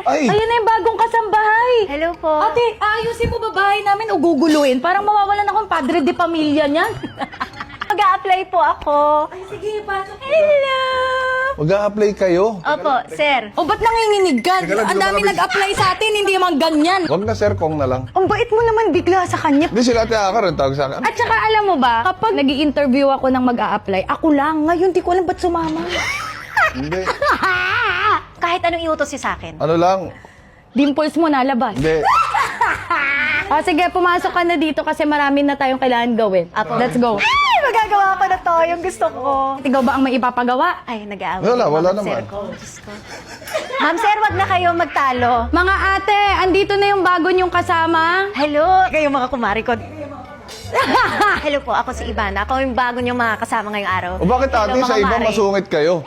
Ay! Ayun na yung bagong kasambahay. Hello po. Ate, ayusin mo ba bahay namin o guguluhin? Parang mawawalan akong padre de pamilya niyan. Mag-a-apply po ako. Ay, sige, pasok. Hello! Mag-a-apply kayo? Opo, sir. O, ba't nanginginig ka? Teka lang, Ang di ko dami makabig- nag-apply sa atin, hindi naman ganyan. Wag na sir, kong na lang. Ang bait mo naman bigla sa kanya. Hindi sila ate Akar, ang tawag sa akin. At saka alam mo ba, kapag nag interview ako ng mag-a-apply, ako lang. Ngayon, di ko alam ba't sumama. Hindi. Kahit anong iutos niyo sa akin. Ano lang? Dimples mo nalabas. Hindi. Sige, pumasok ka na dito kasi marami na tayong kailangan gawin. Apo. Let's go. Ay, magagawa ko na to. Yung gusto ko. Ikaw ba ang may ipapagawa? Ay, nag-aaway. Wala yung mga naman. sir ko. Diyos ko. Ma'am, sir, wag na kayo magtalo. Mga ate, andito na yung bago niyong kasama. Hello, kayo mga kumari ko. Hello po, ako si Ivana. Ako yung bago niyong mga kasama ngayong araw. O bakit ate, Hello, sa mga iba mare. masungit kayo?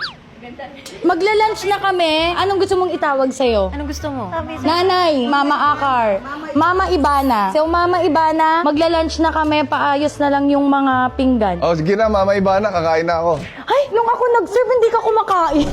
Magla-lunch na kami. Anong gusto mong itawag sa'yo? Anong gusto mo? Nanay, Mama Akar, Mama Ibana. So, Mama Ibana, magla-lunch na kami. Paayos na lang yung mga pinggan. O sige na, Mama Ibana, kakain na ako. Ay, nung ako nag-serve, hindi ka kumakain.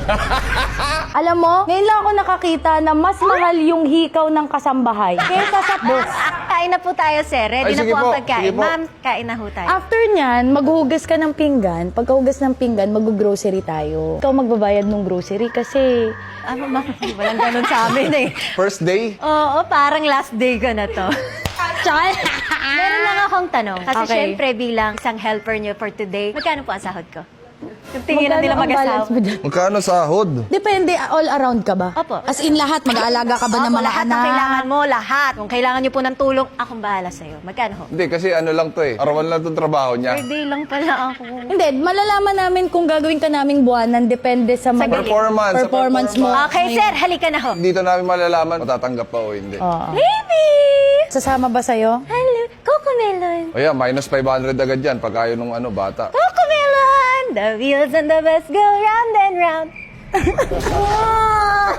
Alam mo, ngayon lang ako nakakita na mas mahal yung hikaw ng kasambahay kaysa sa boss. Kain na po tayo, sir. Ready Ay, na sige po ang po, pagkain. sige po. Ma'am, kain na ho tayo. After nyan, maghuhugas ka ng pinggan. Pagkahugas ng pinggan, mag-grocery tayo. Ikaw magbabayad ng grocery kasi... Ma'am, walang ganun sa amin eh. First day? Oo, parang last day ko na to. Tsaka... Meron lang akong tanong. Kasi Okay. syempre bilang isang helper niyo for today, magkano po ang sahod ko? Yung tingin na nila Magkano ang balance mag-asawa. mo dyan? Magkano sahod? Depende, all around ka ba? Opo. As in lahat, mag-aalaga ka ba ng Opo, mga lahat anak? ng kailangan mo, lahat. Kung kailangan niyo po ng tulong, akong bahala sa'yo. Magkano ho? Hindi, kasi ano lang to eh. Arawan lang itong trabaho niya. Per day lang pala ako. Hindi, malalaman namin kung gagawin ka naming buwanan depende sa mga Performance. sa performance mo. Okay, sir, halika na ho. Dito namin malalaman, matatanggap pa o hindi. Oo. Baby! Sasama ba sa'yo? Hello, Cocomelon. O yan, minus 500 agad yan pag ayaw nung ano, bata. Cocomelon! The wheels and the bus go round and round.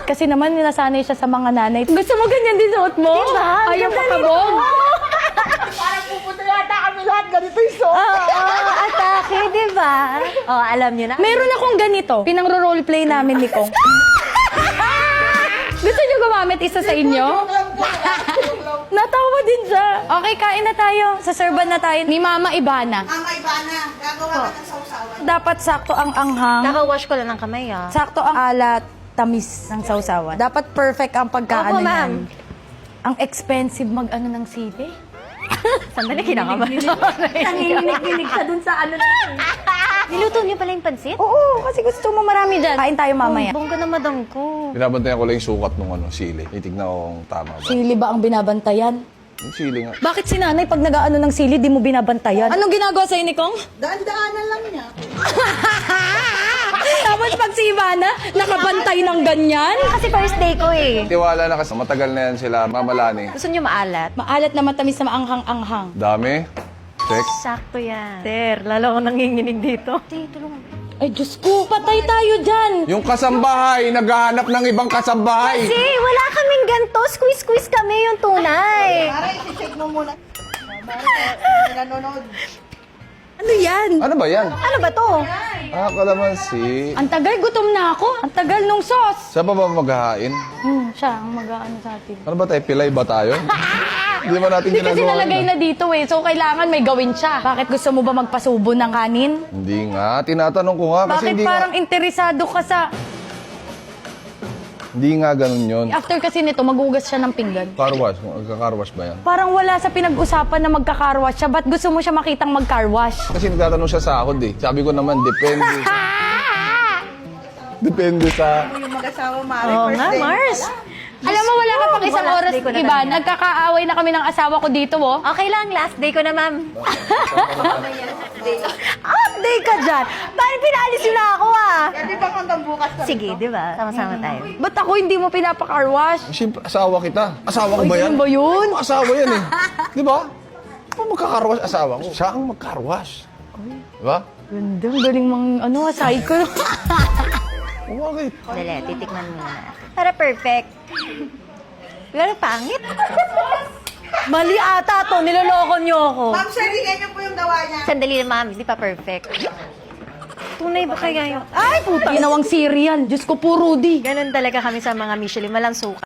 Kasi naman nasanay siya sa mga nanay. Gusto mo ganyan din suot mo? Diba? Ayaw Ganda makabog. Parang pupunta yata kami lahat ganito yung suot. Oo, atake, diba? Oh, alam niyo na. Meron akong ganito. Pinang-roleplay namin ni Kong. Gusto niyo gumamit isa sa inyo? Natawa din siya. Okay, kain na tayo. Saserban na tayo ni Mama Ibana. Mama Ivana, gagawa ka ng sausawan. Dapat sakto ang anghang. Naka-wash ko lang ng kamay, ah. Sakto ang alat, tamis ng sausawan. Dapat perfect ang pagkaano Opo, ma'am. niyan. Ang expensive mag-ano ng sili. Sandali, kinakabahan. Nanginginig-ginig ka dun sa ano natin. Niluto niyo pala yung pansit? Oo, kasi gusto mo marami dyan. Kain tayo mamaya. Bongga na madam ko. Binabantayan ko lang yung sukat nung ano, sili. Titignan ko kung tama ba. Sili ba ang binabantayan? Yung sili nga. Bakit si nanay pag nag-ano ng sili, di mo binabantayan? Anong ginagawa sa'yo ni Kong? Daan-daanan lang niya. Tapos pag si Ivana, nakabantay ng ganyan? Kasi first day ko eh. Tiwala na kasi matagal na yan sila, mamalani. Gusto niyo maalat? Maalat na matamis na maanghang-anghang. Dami. Check. Sakto yan. Sir, lalo akong nanginginig dito. Sige, tulungan. Ay, Diyos ko, patay tayo dyan. Yung kasambahay, naghahanap ng ibang kasambahay. Kasi wala kaming ganto. Squeeze-squeeze kami yung tunay. Para isi-check mo muna. Para nanonood. Ano yan? Ano ba yan? Ano ba to? Ah, kalamansi. Ang tagal, gutom na ako. Ang tagal nung sauce. Siya pa ba maghahain? Siya ang mag-ano sa atin. Ano ba tayo? Pilay ba tayo? Hindi ba natin Hindi kasi ginagawa nalagay yun, na dito eh. So, kailangan may gawin siya. Bakit gusto mo ba magpasubo ng kanin? Hindi nga. Tinatanong ko nga kasi Bakit hindi parang nga. interesado ka sa... Hindi nga ganun yun. After kasi nito, maghugas siya ng pinggan. Car wash. Magka-car wash ba yan? Parang wala sa pinag-usapan na magka-carwash siya. Ba't gusto mo siya makitang mag-carwash? Kasi nagtatanong siya sa sahod eh. Sabi ko naman, depende. Depende sa... Yung mag-asawa, Mari, Oo first nga, day. Mars. Alam mo, wala ka pang isang Last oras, day ko na iba. kanina. Nagkakaaway na kami ng asawa ko dito, oh. Okay lang, last day ko na, ma'am. Off day ka dyan. Parang pinalis yun na ako, ah. Di ba hanggang bukas ka? Sige, di ba? Sama-sama tayo. Ba't ako hindi mo pinapa-carwash? Siyempre, asawa kita. Asawa ko ba yan? Ganun ba yun? Asawa yan eh. Di ba? Kung magkakarwash asawa ko, siya ang magkarwash. Di ba? Ganda, ang galing mang, ano, cycle. Oo, bakit? Dali, titikman muna natin. Para perfect. Pero pangit. Mali ata to, niloloko niyo ako. Ma'am, sharingan niyo po yung gawa niya. Sandali na, ma'am, hindi pa perfect. Tunay ba kaya yun? Ay, puta! Ginawang cereal. Diyos ko po, Rudy. Ganun talaga kami sa mga Michelin, walang suka.